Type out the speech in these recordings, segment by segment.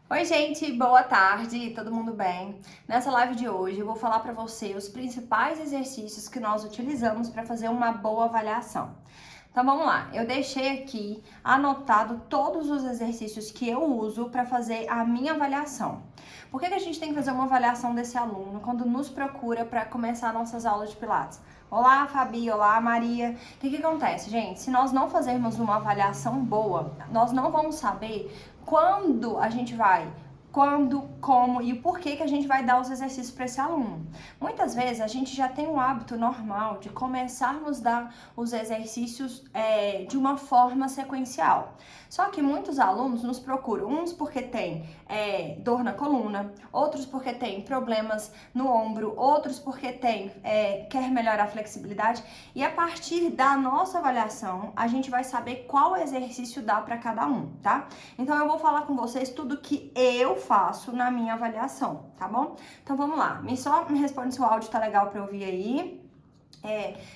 Oi, gente, boa tarde, todo mundo bem? Nessa live de hoje eu vou falar para você os principais exercícios que nós utilizamos para fazer uma boa avaliação. Então vamos lá, eu deixei aqui anotado todos os exercícios que eu uso para fazer a minha avaliação. Por que a gente tem que fazer uma avaliação desse aluno quando nos procura para começar nossas aulas de Pilates? Olá, Fabi, olá, Maria. O que acontece, gente? Se nós não fazermos uma avaliação boa, nós não vamos saber quando a gente vai, quando, como e o porquê que a gente vai dar os exercícios para esse aluno. Muitas vezes a gente já tem um hábito normal de começarmos a dar os exercícios de uma forma sequencial. Só que muitos alunos nos procuram, uns porque tem dor na coluna, outros porque tem problemas no ombro, outros porque quer melhorar a flexibilidade, e a partir da nossa avaliação a gente vai saber qual exercício dá para cada um, tá? Então eu vou falar com vocês tudo que eu faço na minha avaliação, tá bom? Então vamos lá, só me responde se o áudio tá legal para ouvir aí.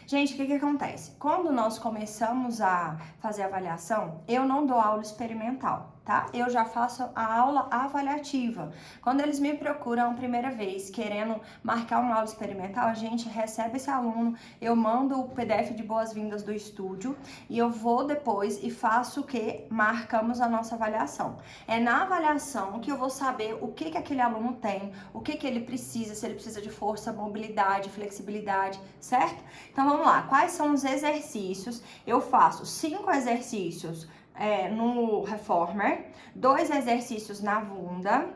Gente, o que acontece? Quando nós começamos a fazer avaliação, eu não dou aula experimental, tá? Eu já faço a aula avaliativa. Quando eles me procuram a primeira vez, querendo marcar uma aula experimental, a gente recebe esse aluno, eu mando o PDF de boas-vindas do estúdio e eu vou depois e faço o que? Marcamos a nossa avaliação. É na avaliação que eu vou saber o que aquele aluno tem, o que ele precisa, se ele precisa de força, mobilidade, flexibilidade, certo? Então vamos lá, quais são os exercícios? Eu faço 5 exercícios no Reformer, 2 exercícios na Vunda,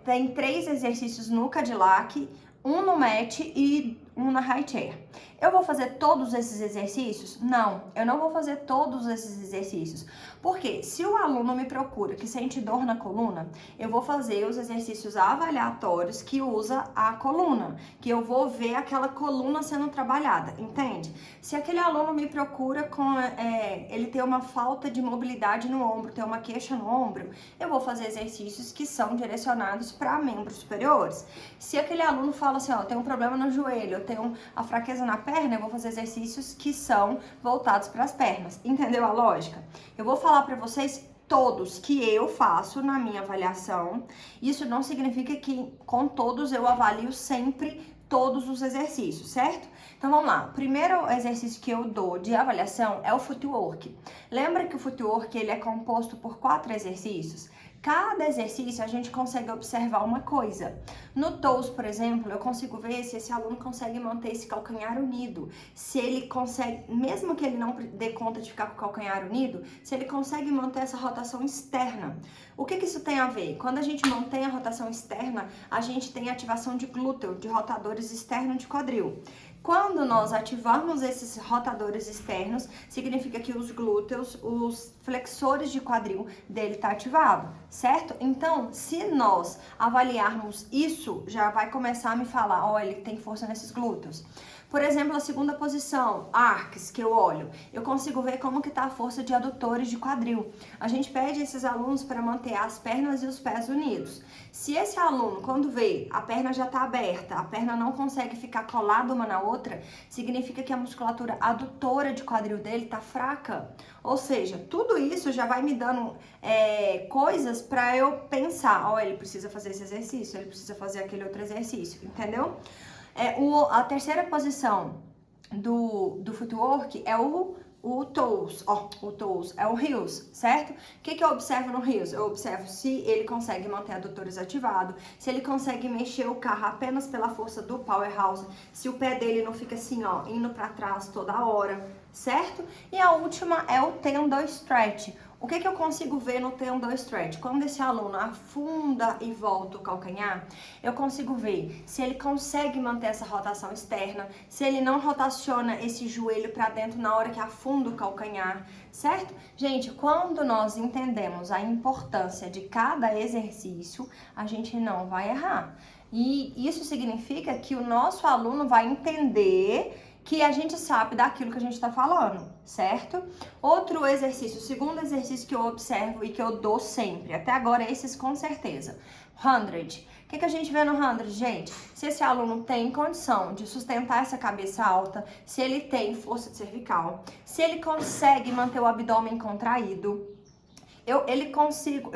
tem 3 exercícios no Cadillac, um no Match e um na High Chair. Eu vou fazer todos esses exercícios? Não, eu não vou fazer todos esses exercícios. Porque se o aluno me procura que sente dor na coluna, eu vou fazer os exercícios avaliatórios que usa a coluna, que eu vou ver aquela coluna sendo trabalhada, entende? Se aquele aluno me procura ele tem uma falta de mobilidade no ombro, tem uma queixa no ombro, eu vou fazer exercícios que são direcionados para membros superiores. Se aquele aluno fala assim, ó, tem um problema no joelho, eu tenho a fraqueza na perna, eu vou fazer exercícios que são voltados para as pernas. Entendeu a lógica? Eu vou falar para vocês todos que eu faço na minha avaliação. Isso não significa que com todos eu avalio sempre todos os exercícios, certo? Então vamos lá. O primeiro exercício que eu dou de avaliação é o footwork. Lembra que o footwork ele é composto por 4 exercícios? Cada exercício a gente consegue observar uma coisa. No toes, por exemplo, eu consigo ver se esse aluno consegue manter esse calcanhar unido. Se ele consegue, mesmo que ele não dê conta de ficar com o calcanhar unido, se ele consegue manter essa rotação externa. O que isso tem a ver? Quando a gente mantém a rotação externa, a gente tem ativação de glúteo, de rotadores externos de quadril. Quando nós ativarmos esses rotadores externos, significa que os glúteos, os flexores de quadril dele tá ativado, certo? Então, se nós avaliarmos isso, já vai começar a me falar, ó, ele tem força nesses glúteos. Por exemplo, a segunda posição, arcs, que eu olho, eu consigo ver como que tá a força de adutores de quadril. A gente pede esses alunos para manter as pernas e os pés unidos. Se esse aluno, quando vê, a perna já tá aberta, a perna não consegue ficar colada uma na outra, significa que a musculatura adutora de quadril dele tá fraca. Ou seja, tudo isso já vai me dando coisas para eu pensar, ó, ele precisa fazer esse exercício, ele precisa fazer aquele outro exercício, entendeu? A terceira posição do footwork é o toes, o toes é o heels, certo? O que eu observo no heels? Eu observo se ele consegue manter adutores ativados, se ele consegue mexer o carro apenas pela força do powerhouse, se o pé dele não fica assim, ó, indo para trás toda hora, certo? E a última é o tendon stretch. O que eu consigo ver no tendon stretch? Quando esse aluno afunda e volta o calcanhar, eu consigo ver se ele consegue manter essa rotação externa, se ele não rotaciona esse joelho para dentro na hora que afunda o calcanhar, certo? Gente, quando nós entendemos a importância de cada exercício, a gente não vai errar. E isso significa que o nosso aluno vai entender que a gente sabe daquilo que a gente está falando, certo? Outro exercício, o segundo exercício que eu observo e que eu dou sempre, até agora esses com certeza, 100. O que a gente vê no 100, gente? Se esse aluno tem condição de sustentar essa cabeça alta, se ele tem força cervical, se ele consegue manter o abdômen contraído, Eu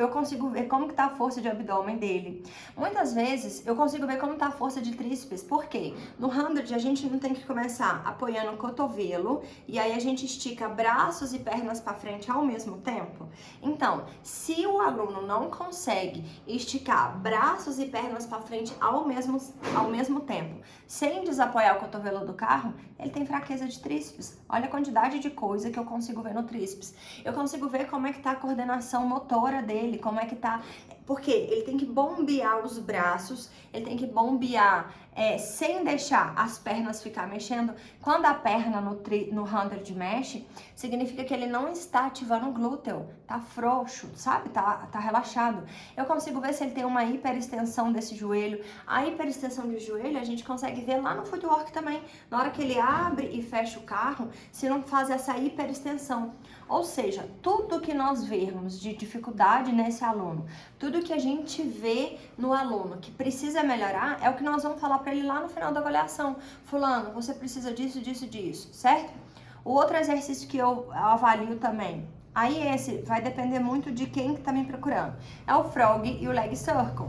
consigo ver como que tá a força de abdômen dele. Muitas vezes eu consigo ver como tá a força de tríceps. Por quê? No 100 a gente não tem que começar apoiando o cotovelo e aí a gente estica braços e pernas para frente ao mesmo tempo. Então, se o aluno não consegue esticar braços e pernas para frente ao mesmo tempo, sem desapoiar o cotovelo do carro, ele tem fraqueza de tríceps. Olha a quantidade de coisa que eu consigo ver no tríceps. Eu consigo ver como é que tá a coordenação motora dele, como é que tá... Porque ele tem que bombear os braços, ele tem que bombear sem deixar as pernas ficar mexendo. Quando a perna no 100 mexe, significa que ele não está ativando o glúteo, tá frouxo, sabe? Tá relaxado. Eu consigo ver se ele tem uma hiperextensão desse joelho. A hiperextensão de joelho a gente consegue ver lá no footwork também. Na hora que ele abre e fecha o carro, se não faz essa hiperextensão. Ou seja, tudo que nós vermos de dificuldade nesse aluno, tudo que a gente vê no aluno que precisa melhorar, é o que nós vamos falar para ele lá no final da avaliação. Fulano, você precisa disso, disso, disso, certo? O outro exercício que eu avalio também, aí esse vai depender muito de quem que tá me procurando, é o frog e o leg circle.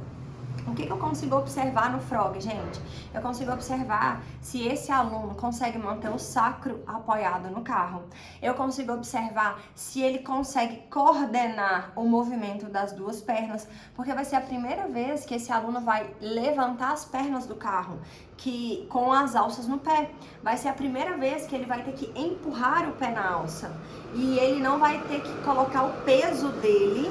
O que eu consigo observar no frog, gente? Eu consigo observar se esse aluno consegue manter o sacro apoiado no carro. Eu consigo observar se ele consegue coordenar o movimento das duas pernas, porque vai ser a primeira vez que esse aluno vai levantar as pernas do carro com as alças no pé. Vai ser a primeira vez que ele vai ter que empurrar o pé na alça. E ele não vai ter que colocar o peso dele,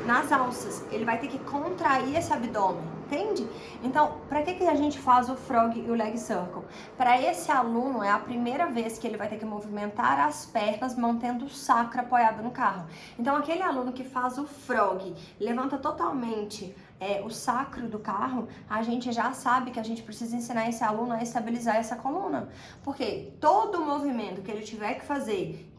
nas alças, ele vai ter que contrair esse abdômen, entende? Então, para que a gente faz o frog e o leg circle? Para esse aluno, é a primeira vez que ele vai ter que movimentar as pernas, mantendo o sacro apoiado no carro. Então, aquele aluno que faz o frog, levanta totalmente o sacro do carro, a gente já sabe que a gente precisa ensinar esse aluno a estabilizar essa coluna. Porque todo movimento que ele tiver que fazer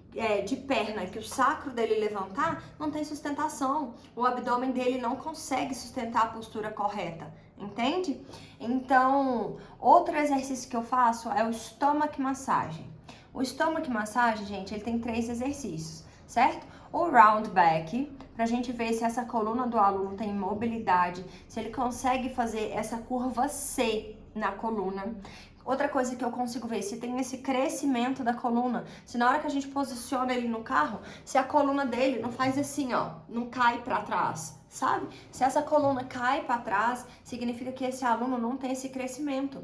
de perna, que o sacro dele levantar, não tem sustentação. O abdômen dele não consegue sustentar a postura correta, entende? Então, outro exercício que eu faço é o stomach massagem. O stomach massagem, gente, ele tem 3 exercícios, certo? O round back, pra gente ver se essa coluna do aluno tem mobilidade, se ele consegue fazer essa curva C na coluna. Outra coisa que eu consigo ver, se tem esse crescimento da coluna, se na hora que a gente posiciona ele no carro, se a coluna dele não faz assim, ó, não cai para trás, sabe? Se essa coluna cai para trás, significa que esse aluno não tem esse crescimento.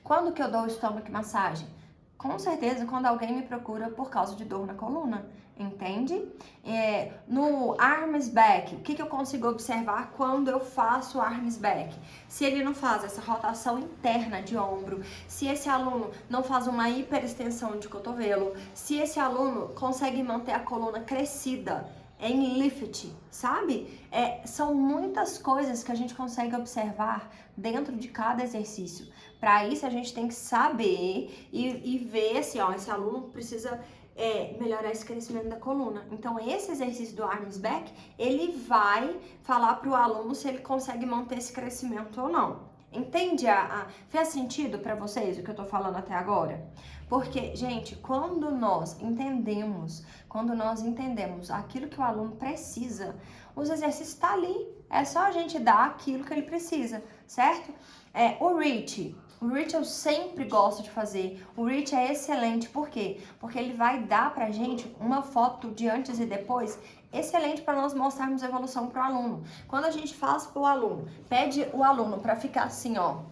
Quando que eu dou o stomach massagem? Com certeza, quando alguém me procura por causa de dor na coluna, entende? No arms back, o que eu consigo observar quando eu faço arms back? Se ele não faz essa rotação interna de ombro, se esse aluno não faz uma hiperextensão de cotovelo, se esse aluno consegue manter a coluna crescida em lift, sabe? São muitas coisas que a gente consegue observar dentro de cada exercício. Para isso, a gente tem que saber e ver se esse aluno precisa melhorar esse crescimento da coluna. Então, esse exercício do arms back, ele vai falar para o aluno se ele consegue manter esse crescimento ou não. Entende? Fez sentido para vocês o que eu tô falando até agora? Porque, gente, quando nós entendemos aquilo que o aluno precisa, os exercícios tá ali. É só a gente dar aquilo que ele precisa, certo? O reach eu sempre gosto de fazer. O reach é excelente, por quê? Porque ele vai dar pra gente uma foto de antes e depois excelente para nós mostrarmos a evolução pro aluno. Quando a gente faz pro aluno, pede o aluno para ficar assim, ó,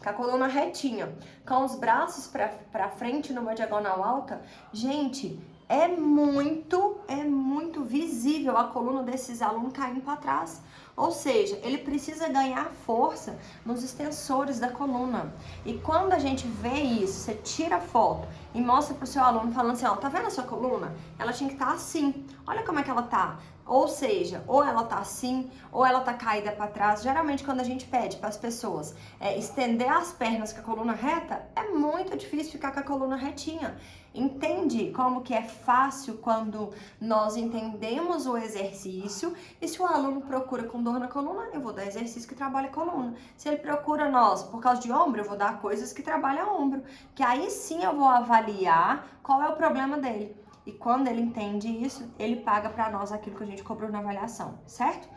com a coluna retinha, com os braços para frente numa diagonal alta, gente, é muito visível a coluna desses alunos caindo para trás. Ou seja, ele precisa ganhar força nos extensores da coluna. E quando a gente vê isso, você tira a foto e mostra pro seu aluno falando assim, ó, tá vendo a sua coluna? Ela tinha que estar assim. Olha como é que ela tá. Ou seja, ou ela tá assim, ou ela tá caída para trás. Geralmente, quando a gente pede para as pessoas estender as pernas com a coluna reta, é muito difícil ficar com a coluna retinha. Entende como que é fácil quando nós entendemos o exercício? E se o aluno procura com dor na coluna, eu vou dar exercício que trabalha a coluna. Se ele procura nós por causa de ombro, eu vou dar coisas que trabalham ombro. Que aí sim eu vou avaliar qual é o problema dele. E quando ele entende isso, ele paga para nós aquilo que a gente cobrou na avaliação, certo?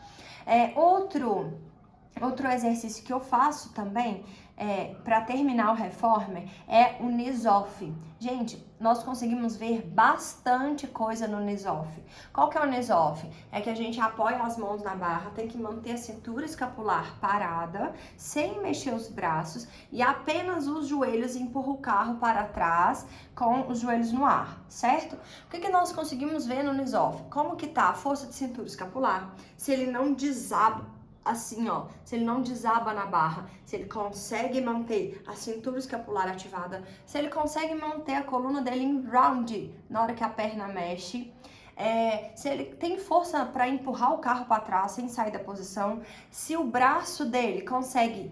Outro exercício que eu faço também, para terminar o reformer, é o knees-off. Gente, nós conseguimos ver bastante coisa no knees-off. Qual que é o knees-off? É que a gente apoia as mãos na barra, tem que manter a cintura escapular parada, sem mexer os braços, e apenas os joelhos empurra o carro para trás, com os joelhos no ar, certo? O que nós conseguimos ver no knees-off? Como que tá a força de cintura escapular, se ele não desaba, assim, ó, se ele não desaba na barra, se ele consegue manter a cintura escapular ativada, se ele consegue manter a coluna dele em round na hora que a perna mexe, se ele tem força para empurrar o carro para trás sem sair da posição, se o braço dele consegue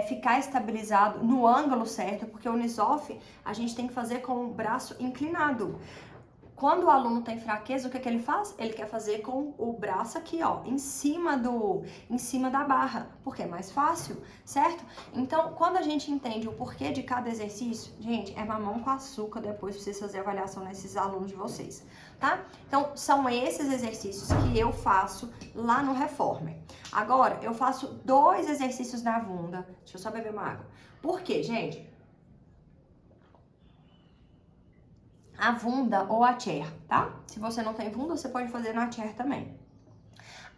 ficar estabilizado no ângulo certo, porque o knees-off a gente tem que fazer com o braço inclinado. Quando o aluno tem fraqueza, o que ele faz? Ele quer fazer com o braço aqui, ó, em cima da barra, porque é mais fácil, certo? Então, quando a gente entende o porquê de cada exercício, gente, é mamão com açúcar depois pra vocês fazerem avaliação nesses alunos de vocês, tá? Então, são esses exercícios que eu faço lá no Reformer. Agora, eu faço 2 exercícios na bunda. Deixa eu só beber uma água. Por quê, gente? A bunda ou a chair, tá? Se você não tem bunda, você pode fazer na chair também.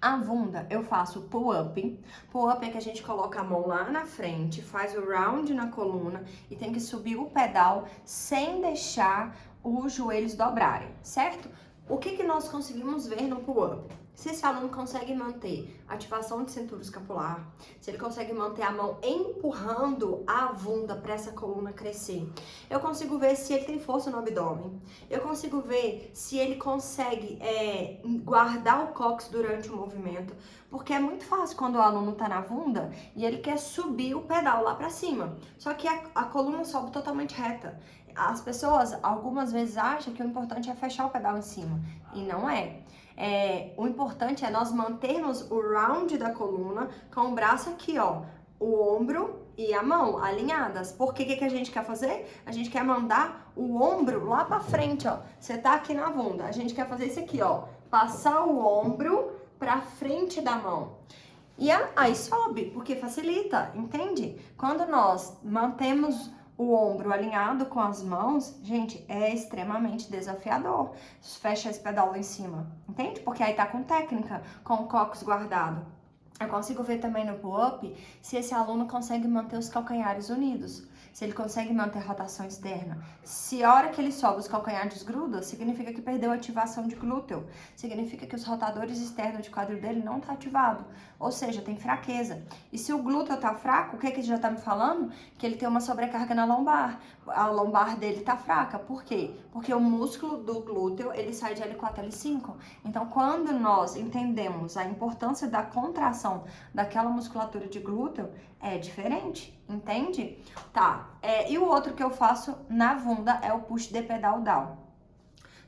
A bunda, eu faço pull-up. Pull-up é que a gente coloca a mão lá na frente, faz o round na coluna e tem que subir o pedal sem deixar os joelhos dobrarem, certo? O que nós conseguimos ver no pull-up? Se esse aluno consegue manter ativação de cintura escapular, se ele consegue manter a mão empurrando a bunda para essa coluna crescer, eu consigo ver se ele tem força no abdômen, eu consigo ver se ele consegue guardar o cóccix durante o movimento, porque é muito fácil quando o aluno tá na bunda e ele quer subir o pedal lá para cima, só que a coluna sobe totalmente reta. As pessoas algumas vezes acham que o importante é fechar o pedal em cima, e não é. O importante é nós mantermos o round da coluna com o braço aqui, ó, o ombro e a mão alinhadas. Porque o que a gente quer fazer? A gente quer mandar o ombro lá pra frente, ó. Você tá aqui na bunda, a gente quer fazer isso aqui, ó, passar o ombro pra frente da mão. E aí sobe, porque facilita, entende? Quando nós mantemos o ombro alinhado com as mãos, gente, é extremamente desafiador. Fecha esse pedal lá em cima, entende? Porque aí tá com técnica, com o cóccix guardado. Eu consigo ver também no pull-up se esse aluno consegue manter os calcanhares unidos, se ele consegue manter a rotação externa. Se a hora que ele sobe os calcanhares grudam, significa que perdeu a ativação de glúteo, significa que os rotadores externos de quadril dele não tá ativado, ou seja, tem fraqueza. E se o glúteo tá fraco, o que ele já tá me falando? Que ele tem uma sobrecarga na lombar. A lombar dele tá fraca. Por quê? Porque o músculo do glúteo, ele sai de L4 a L5. Então, quando nós entendemos a importância da contração daquela musculatura de glúteo, é diferente, entende? Tá, e o outro que eu faço na bunda é o push the pedal down.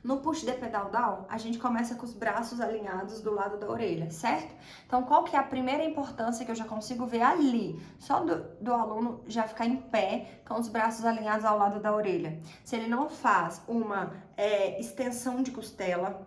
No push the pedal down, a gente começa com os braços alinhados do lado da orelha, certo? Então, qual que é a primeira importância que eu já consigo ver ali? Só do aluno já ficar em pé com os braços alinhados ao lado da orelha. Se ele não faz uma extensão de costela,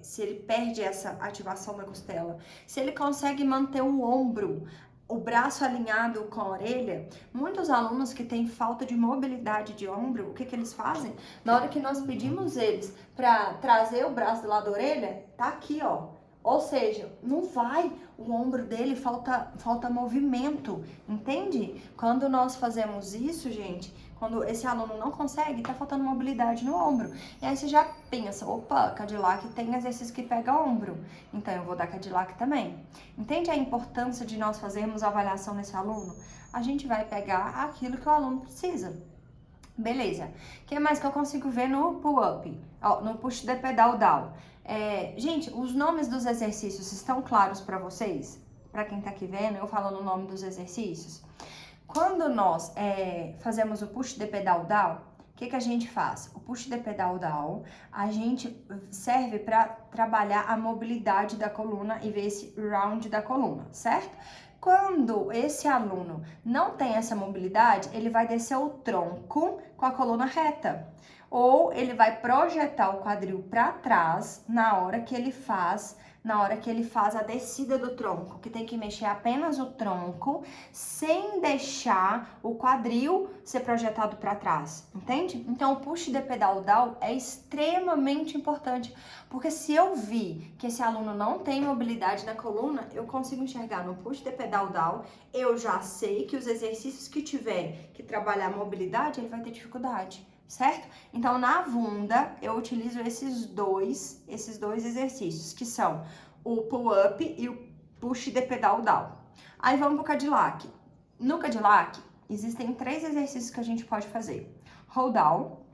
se ele perde essa ativação da costela, se ele consegue manter o ombro, o braço alinhado com a orelha, muitos alunos que têm falta de mobilidade de ombro, o que eles fazem? Na hora que nós pedimos eles para trazer o braço do lado da orelha, tá aqui, ó. Ou seja, não vai, o ombro dele falta movimento, entende? Quando nós fazemos isso, gente, quando esse aluno não consegue, tá faltando mobilidade no ombro. E aí você já pensa, opa, Cadillac tem exercício que pega ombro, então eu vou dar Cadillac também. Entende a importância de nós fazermos a avaliação nesse aluno? A gente vai pegar aquilo que o aluno precisa. Beleza. O que mais que eu consigo ver no pull-up? No push the pedal down. Gente, os nomes dos exercícios estão claros para vocês? Para quem tá aqui vendo, eu falando o nome dos exercícios. Quando nós fazemos o push the pedal down, o que a gente faz? O push the pedal down, a gente serve para trabalhar a mobilidade da coluna e ver esse round da coluna, certo? Quando esse aluno não tem essa mobilidade, ele vai descer o tronco com a coluna reta. Ou ele vai projetar o quadril para trás na hora que ele faz a descida do tronco, que tem que mexer apenas o tronco, sem deixar o quadril ser projetado para trás, entende? Então, o push the pedal down é extremamente importante, porque se eu vi que esse aluno não tem mobilidade na coluna, eu consigo enxergar no push the pedal down, eu já sei que os exercícios que tiver que trabalhar a mobilidade, ele vai ter dificuldade. Certo? Então, na Vunda, eu utilizo esses dois exercícios, que são o pull-up e o push the pedal down. Aí, vamos pro Cadillac. No Cadillac, existem 3 exercícios que a gente pode fazer. Hold down.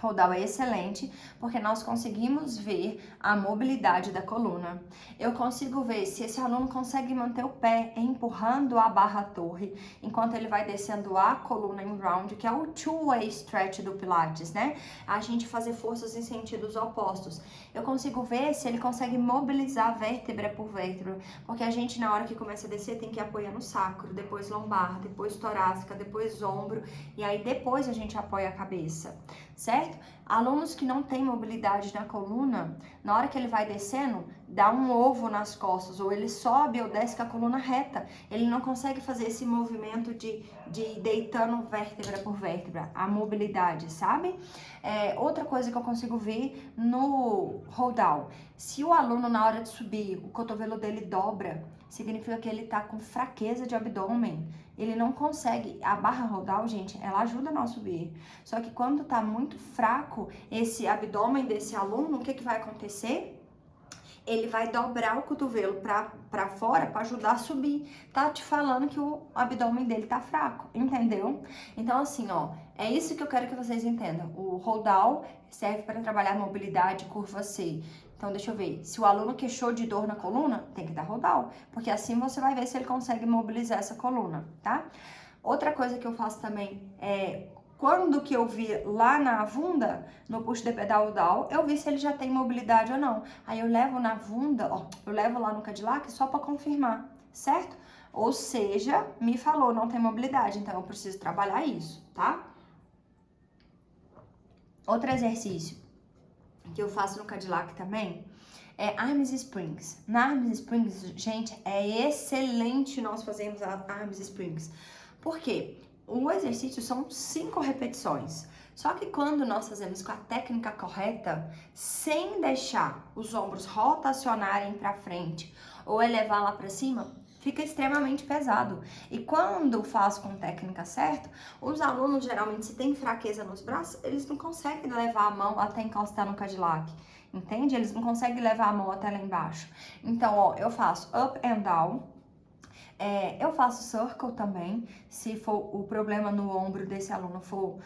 Hold down é excelente, porque nós conseguimos ver a mobilidade da coluna. Eu consigo ver se esse aluno consegue manter o pé empurrando a barra torre, enquanto ele vai descendo a coluna em round, que é o two-way stretch do Pilates, né? A gente fazer forças em sentidos opostos. Eu consigo ver se ele consegue mobilizar vértebra por vértebra, porque a gente, na hora que começa a descer, tem que apoiar no sacro, depois lombar, depois torácica, depois ombro, e aí depois a gente apoia a cabeça. Certo? Alunos que não têm mobilidade na coluna, na hora que ele vai descendo, dá um ovo nas costas, ou ele sobe ou desce com a coluna reta. Ele não consegue fazer esse movimento de deitando vértebra por vértebra, a mobilidade, sabe? Outra coisa que eu consigo ver no hold down, se o aluno na hora de subir, o cotovelo dele dobra, significa que ele tá com fraqueza de abdômen. Ele não consegue. A barra hold down, gente, ela ajuda nós a subir. Só que quando tá muito fraco esse abdômen desse aluno, o que vai acontecer? Ele vai dobrar o cotovelo pra fora pra ajudar a subir. Tá te falando que o abdômen dele tá fraco, entendeu? Então, assim, ó, é isso que eu quero que vocês entendam. O hold down serve para trabalhar mobilidade, curva C. Então, deixa eu ver. Se o aluno queixou de dor na coluna, tem que dar hold down, porque assim você vai ver se ele consegue mobilizar essa coluna, tá? Outra coisa que eu faço também é, quando que eu vi lá na Vunda, no push the pedal down, eu vi se ele já tem mobilidade ou não. Aí eu levo na Vunda, ó, eu levo lá no Cadillac só para confirmar, certo? Ou seja, me falou, não tem mobilidade, então eu preciso trabalhar isso, tá? Outro exercício que eu faço no Cadillac também é Arms Springs. Na Arms Springs, gente, é excelente nós fazermos a Arms Springs. Por quê? O exercício são 5 repetições. Só que quando nós fazemos com a técnica correta, sem deixar os ombros rotacionarem para frente ou elevar lá para cima, fica extremamente pesado. E quando faz com técnica certa, os alunos geralmente, se tem fraqueza nos braços, eles não conseguem levar a mão até encostar no Cadillac, entende? Eles não conseguem levar a mão até lá embaixo. Então, ó, eu faço up and down. Eu faço circle também, se for o problema no ombro desse aluno for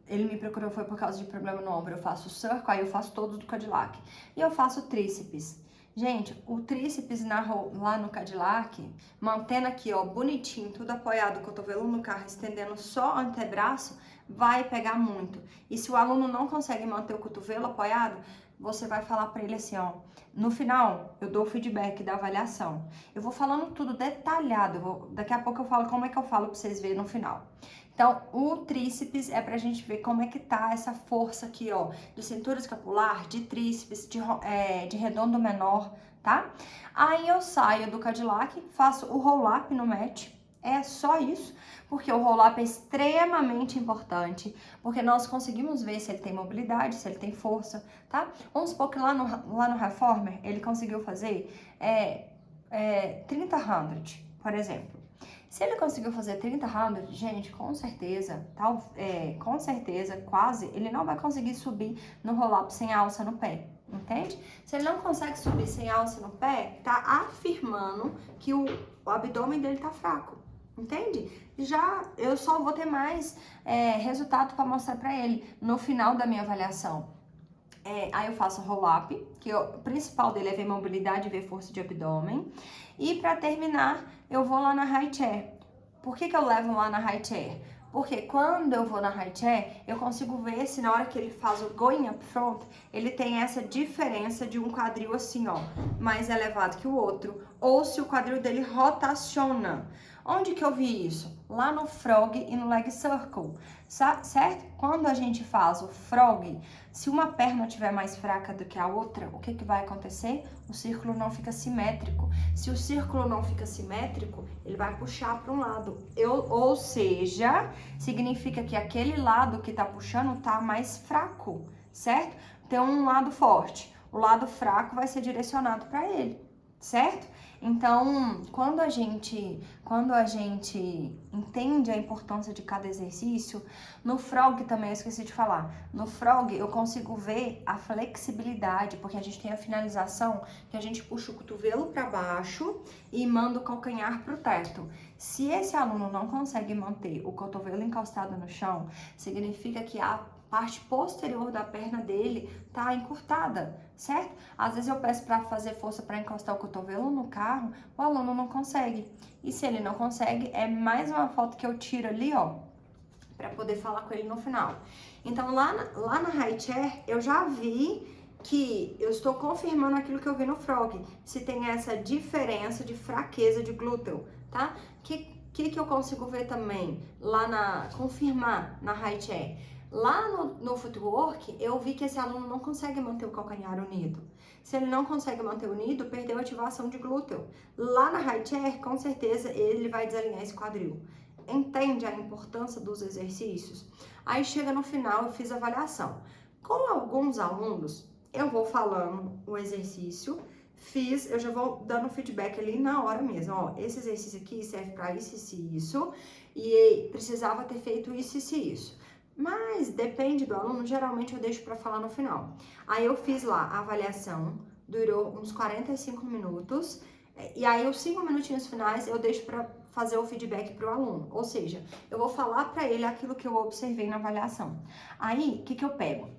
ele me procurou foi por causa de problema no ombro, eu faço circle, aí eu faço todos do Cadillac. E eu faço tríceps. Gente, o tríceps lá no Cadillac, mantendo aqui, ó, bonitinho, tudo apoiado, o cotovelo no carro, estendendo só o antebraço, vai pegar muito. E se o aluno não consegue manter o cotovelo apoiado, você vai falar para ele assim, ó, no final, eu dou o feedback da avaliação. Eu vou falando tudo detalhado, daqui a pouco eu falo como é que eu falo para vocês verem no final. Então, o tríceps é pra gente ver como é que tá essa força aqui, ó, de cintura escapular, de tríceps, de redondo menor, tá? Aí eu saio do Cadillac, faço o roll-up no mat. É só isso, porque o roll-up é extremamente importante, porque nós conseguimos ver se ele tem mobilidade, se ele tem força, tá? Vamos supor que lá no Reformer ele conseguiu fazer 30-100, por exemplo. Se ele conseguiu fazer 30-100, gente, com certeza, quase, ele não vai conseguir subir no roll-up sem alça no pé, entende? Se ele não consegue subir sem alça no pé, tá afirmando que o abdômen dele tá fraco. Entende? Já eu só vou ter mais resultado para mostrar para ele no final da minha avaliação. Aí eu faço roll-up, que o principal dele é ver mobilidade e ver força de abdômen. E para terminar, eu vou lá na high chair. Por que eu levo lá na high chair? Porque quando eu vou na high chair, eu consigo ver se na hora que ele faz o going up front, ele tem essa diferença de um quadril assim, ó, mais elevado que o outro, ou se o quadril dele rotaciona. Onde que eu vi isso? Lá no frog e no leg circle, certo? Quando a gente faz o frog, se uma perna estiver mais fraca do que a outra, o que vai acontecer? O círculo não fica simétrico. Se o círculo não fica simétrico, ele vai puxar para um lado. Ou seja, significa que aquele lado que tá puxando tá mais fraco, certo? Tem um lado forte. O lado fraco vai ser direcionado para ele, certo? Então, quando a gente entende a importância de cada exercício, no frog também eu esqueci de falar. No frog eu consigo ver a flexibilidade, porque a gente tem a finalização que a gente puxa o cotovelo para baixo e manda o calcanhar para o teto. Se esse aluno não consegue manter o cotovelo encostado no chão, significa que a parte posterior da perna dele tá encurtada, certo? Às vezes eu peço para fazer força para encostar o cotovelo no carro, o aluno não consegue. E se ele não consegue, é mais uma foto que eu tiro ali, ó, para poder falar com ele no final. Então, lá na high chair, eu já vi que eu estou confirmando aquilo que eu vi no frog, se tem essa diferença de fraqueza de glúteo, tá? Que eu consigo ver também lá confirmar na high chair? Lá no footwork, eu vi que esse aluno não consegue manter o calcanhar unido. Se ele não consegue manter unido, perdeu a ativação de glúteo. Lá na high chair, com certeza, ele vai desalinhar esse quadril. Entende a importância dos exercícios? Aí chega no final, eu fiz a avaliação. Com alguns alunos, eu vou falando o exercício, eu já vou dando feedback ali na hora mesmo. Ó, esse exercício aqui serve para isso e isso, e precisava ter feito isso e isso. Mas depende do aluno, geralmente eu deixo para falar no final. Aí eu fiz lá a avaliação, durou uns 45 minutos, e aí os 5 minutinhos finais eu deixo para fazer o feedback para o aluno. Ou seja, eu vou falar para ele aquilo que eu observei na avaliação. Aí, o que eu pego?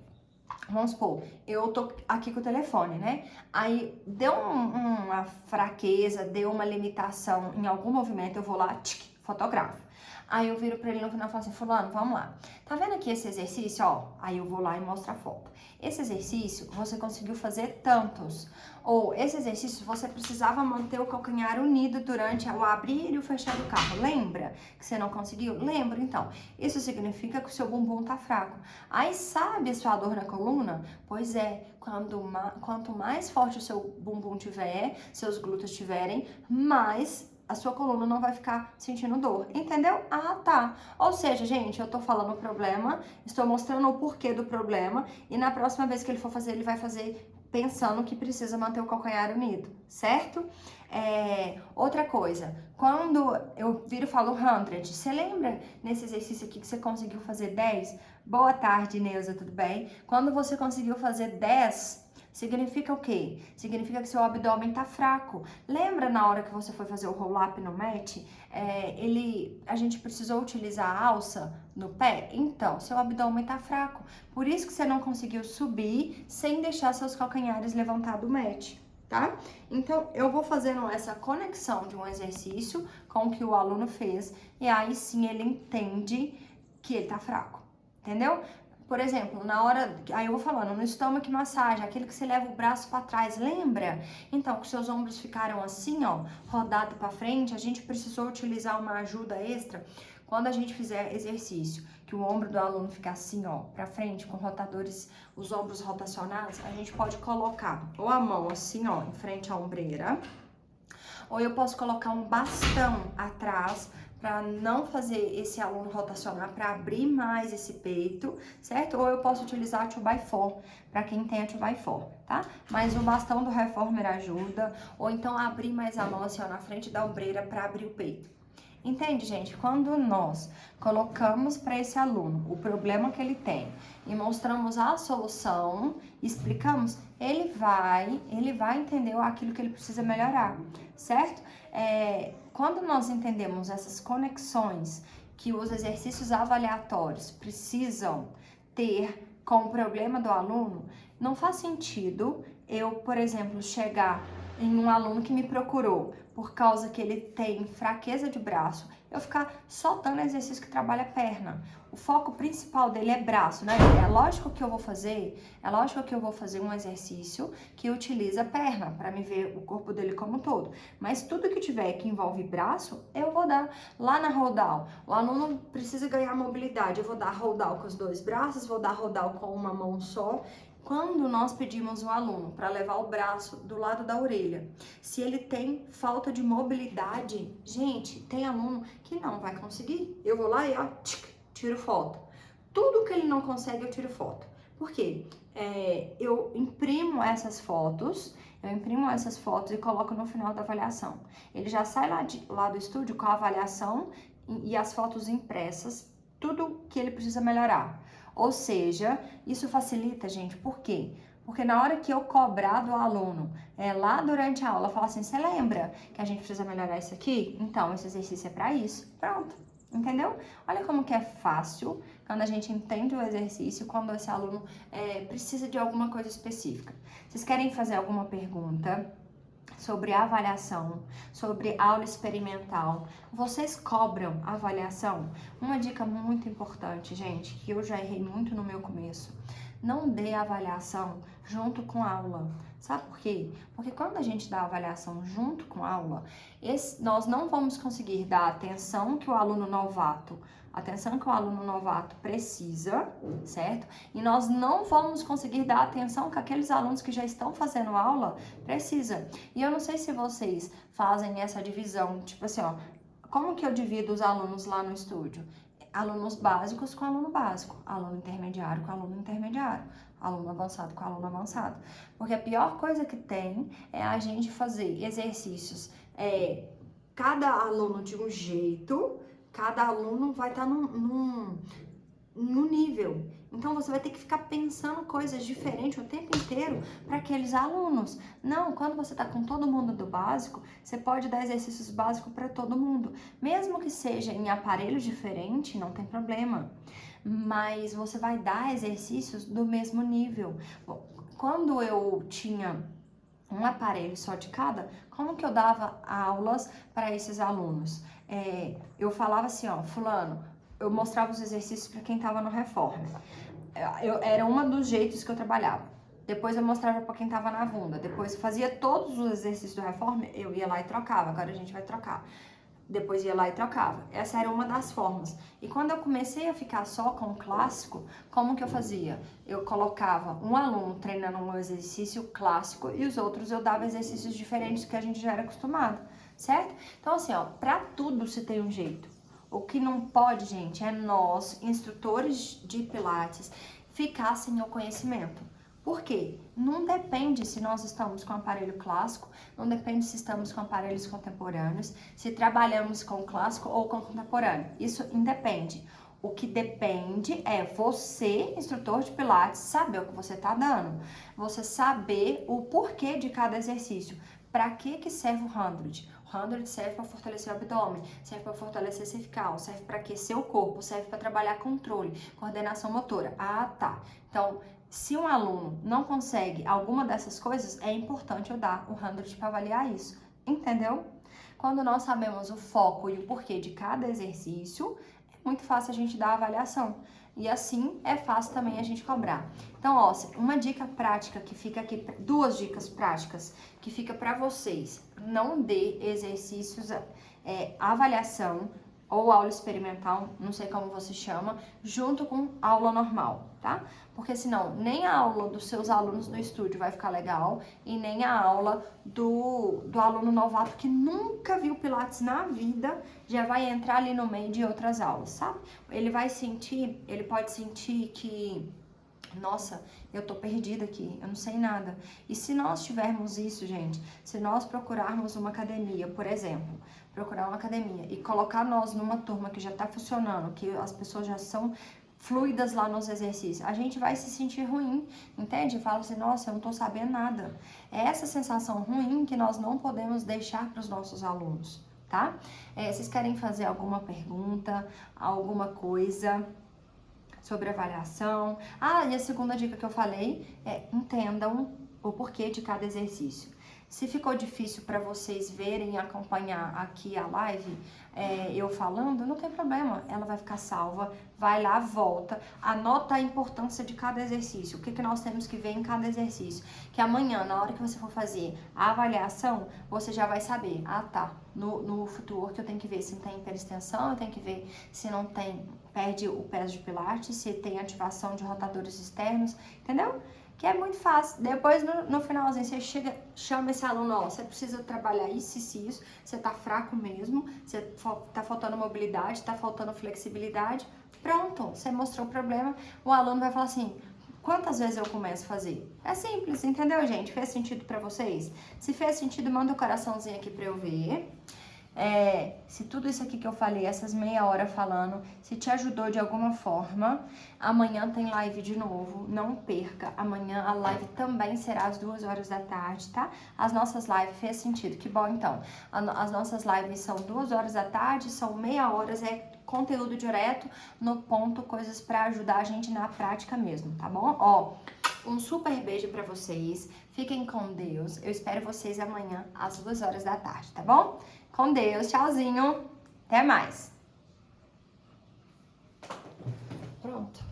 Vamos supor, eu tô aqui com o telefone, né? Aí deu uma fraqueza, deu uma limitação em algum movimento, eu vou lá, fotografo. Aí eu viro pra ele no final e falo assim, fulano, vamos lá. Tá vendo aqui esse exercício, ó? Aí eu vou lá e mostro a foto. Esse exercício, você conseguiu fazer tantos. Ou esse exercício, você precisava manter o calcanhar unido durante o abrir e o fechar do carro. Lembra que você não conseguiu? Lembra, então. Isso significa que o seu bumbum tá fraco. Aí sabe a sua dor na coluna? Pois é, quanto mais forte o seu bumbum tiver, seus glúteos tiverem, mais a sua coluna não vai ficar sentindo dor, entendeu? Ah, tá. Ou seja, gente, eu tô falando o problema, estou mostrando o porquê do problema e na próxima vez que ele for fazer, ele vai fazer pensando que precisa manter o calcanhar unido, certo? Outra coisa, quando eu viro e falo 100, você lembra nesse exercício aqui que você conseguiu fazer 10? Boa tarde, Neuza, tudo bem? Quando você conseguiu fazer 10, significa o quê? Significa que seu abdômen tá fraco. Lembra na hora que você foi fazer o roll-up no mat? A gente precisou utilizar a alça no pé? Então, seu abdômen tá fraco. Por isso que você não conseguiu subir sem deixar seus calcanhares levantar do mat, tá? Então, eu vou fazendo essa conexão de um exercício com o que o aluno fez e aí sim ele entende que ele tá fraco, entendeu? Por exemplo, na hora, aí eu vou falando, no estômago massagem, aquele que você leva o braço para trás, lembra? Então, que seus ombros ficaram assim, ó, rodado para frente, a gente precisou utilizar uma ajuda extra quando a gente fizer exercício, que o ombro do aluno fica assim, ó, para frente, com rotadores, os ombros rotacionados, a gente pode colocar ou a mão assim, ó, em frente à ombreira, ou eu posso colocar um bastão atrás para não fazer esse aluno rotacionar, para abrir mais esse peito, certo? Ou eu posso utilizar a 2x4, para quem tem a 2x4, tá? Mas o bastão do reformer ajuda, ou então abrir mais a mão assim, ó, na frente da ombreira para abrir o peito. Entende, gente? Quando nós colocamos para esse aluno o problema que ele tem e mostramos a solução, explicamos, ele vai entender aquilo que ele precisa melhorar, certo? Quando nós entendemos essas conexões que os exercícios avaliatórios precisam ter com o problema do aluno, não faz sentido eu, por exemplo, chegar em um aluno que me procurou por causa que ele tem fraqueza de braço, eu ficar só dando exercício que trabalha perna. O foco principal dele é braço, né? É lógico que eu vou fazer um exercício que utiliza perna para me ver o corpo dele como um todo. Mas tudo que tiver que envolve braço, eu vou dar lá na rodal. O aluno precisa ganhar mobilidade, eu vou dar rodal com os dois braços, vou dar rodal com uma mão só. Quando nós pedimos o aluno para levar o braço do lado da orelha, se ele tem falta de mobilidade, gente, tem aluno que não vai conseguir. Eu vou lá e ó, tiro foto. Tudo que ele não consegue, eu tiro foto. Por quê? Eu imprimo essas fotos e coloco no final da avaliação. Ele já sai lá do estúdio com a avaliação e as fotos impressas, tudo que ele precisa melhorar. Ou seja, isso facilita, gente, por quê? Porque na hora que eu cobrar do aluno, lá durante a aula, falar assim, você lembra que a gente precisa melhorar isso aqui? Então, esse exercício é para isso. Pronto, entendeu? Olha como que é fácil quando a gente entende o exercício, quando esse aluno precisa de alguma coisa específica. Vocês querem fazer alguma pergunta sobre avaliação, sobre aula experimental? Vocês cobram avaliação? Uma dica muito importante, gente, que eu já errei muito no meu começo: não dê avaliação junto com a aula. Sabe por quê? Porque quando a gente dá avaliação junto com a aula, nós não vamos conseguir dar a atenção que o aluno novato precisa, certo? E nós não vamos conseguir dar a atenção que aqueles alunos que já estão fazendo aula precisa. E eu não sei se vocês fazem essa divisão, tipo assim, ó, como que eu divido os alunos lá no estúdio? Alunos básicos com aluno básico, aluno intermediário com aluno intermediário, aluno avançado com aluno avançado. Porque a pior coisa que tem é a gente fazer exercícios, cada aluno de um jeito, cada aluno vai estar num nível. Então, você vai ter que ficar pensando coisas diferentes o tempo inteiro para aqueles alunos. Não, quando você está com todo mundo do básico, você pode dar exercícios básicos para todo mundo. Mesmo que seja em aparelhos diferentes, não tem problema. Mas você vai dar exercícios do mesmo nível. Quando eu tinha um aparelho só de cada, como que eu dava aulas para esses alunos? Eu falava assim, ó, fulano, eu mostrava os exercícios para quem estava no Reforma. Era um dos jeitos que eu trabalhava. Depois eu mostrava para quem estava na Vunda. Depois eu fazia todos os exercícios do Reforma, eu ia lá e trocava. Agora a gente vai trocar. Depois ia lá e trocava. Essa era uma das formas. E quando eu comecei a ficar só com o clássico, como que eu fazia? Eu colocava um aluno treinando um exercício clássico e os outros eu dava exercícios diferentes que a gente já era acostumado, certo? Então assim, ó, pra tudo se tem um jeito. O que não pode, gente, é nós, instrutores de Pilates, ficar sem o conhecimento. Por quê? Não depende se nós estamos com aparelho clássico, não depende se estamos com aparelhos contemporâneos, se trabalhamos com clássico ou com contemporâneo. Isso independe. O que depende é você, instrutor de Pilates, saber o que você está dando. Você saber o porquê de cada exercício. Para que serve o 100? O 100 serve para fortalecer o abdômen, serve para fortalecer a cervical, serve para aquecer o corpo, serve para trabalhar controle, coordenação motora. Ah, tá. Então, se um aluno não consegue alguma dessas coisas, é importante eu dar o 100 para avaliar isso. Entendeu? Quando nós sabemos o foco e o porquê de cada exercício, é muito fácil a gente dar a avaliação. E assim é fácil também a gente cobrar. Então, ó, uma dica prática que fica aqui, 2 dicas práticas que fica para vocês. Não dê exercícios, avaliação ou aula experimental, não sei como você chama, junto com aula normal, tá? Porque senão nem a aula dos seus alunos no estúdio vai ficar legal e nem a aula do aluno novato que nunca viu Pilates na vida já vai entrar ali no meio de outras aulas, sabe? Ele pode sentir que, nossa, eu tô perdida aqui, eu não sei nada. E se nós tivermos isso, gente, se nós procurarmos uma academia, por exemplo, procurar uma academia e colocar nós numa turma que já tá funcionando, que as pessoas já são fluidas lá nos exercícios, a gente vai se sentir ruim, entende? Fala assim, nossa, eu não tô sabendo nada. É essa sensação ruim que nós não podemos deixar para os nossos alunos, tá? Vocês querem fazer alguma pergunta, alguma coisa sobre avaliação? Ah, e a segunda dica que eu falei é entendam o porquê de cada exercício. Se ficou difícil para vocês verem e acompanhar aqui a live, eu falando, não tem problema, ela vai ficar salva, vai lá, volta, anota a importância de cada exercício, o que nós temos que ver em cada exercício, que amanhã, na hora que você for fazer a avaliação, você já vai saber, tá, no footwork eu tenho que ver se não tem hiperextensão, eu tenho que ver se não tem, perde o pés de pilates, se tem ativação de rotadores externos, entendeu? Que é muito fácil. Depois, no finalzinho, você chega, chama esse aluno, ó, você precisa trabalhar isso, você tá fraco mesmo, você tá faltando mobilidade, tá faltando flexibilidade. Pronto, você mostrou o problema, o aluno vai falar assim, quantas vezes eu começo a fazer? É simples, entendeu, gente? Fez sentido pra vocês? Se fez sentido, manda um coraçãozinho aqui pra eu ver. Se tudo isso aqui que eu falei, essas meia hora falando, se te ajudou de alguma forma, amanhã tem live de novo, não perca. Amanhã a live também será às 2 horas da tarde, tá? As nossas lives fez sentido, que bom então. As nossas lives são 2 horas da tarde, são meia hora, é conteúdo direto, no ponto, coisas pra ajudar a gente na prática mesmo, tá bom? Ó, um super beijo pra vocês, fiquem com Deus, eu espero vocês amanhã às 2 horas da tarde, tá bom? Com Deus, tchauzinho, até mais. Pronto.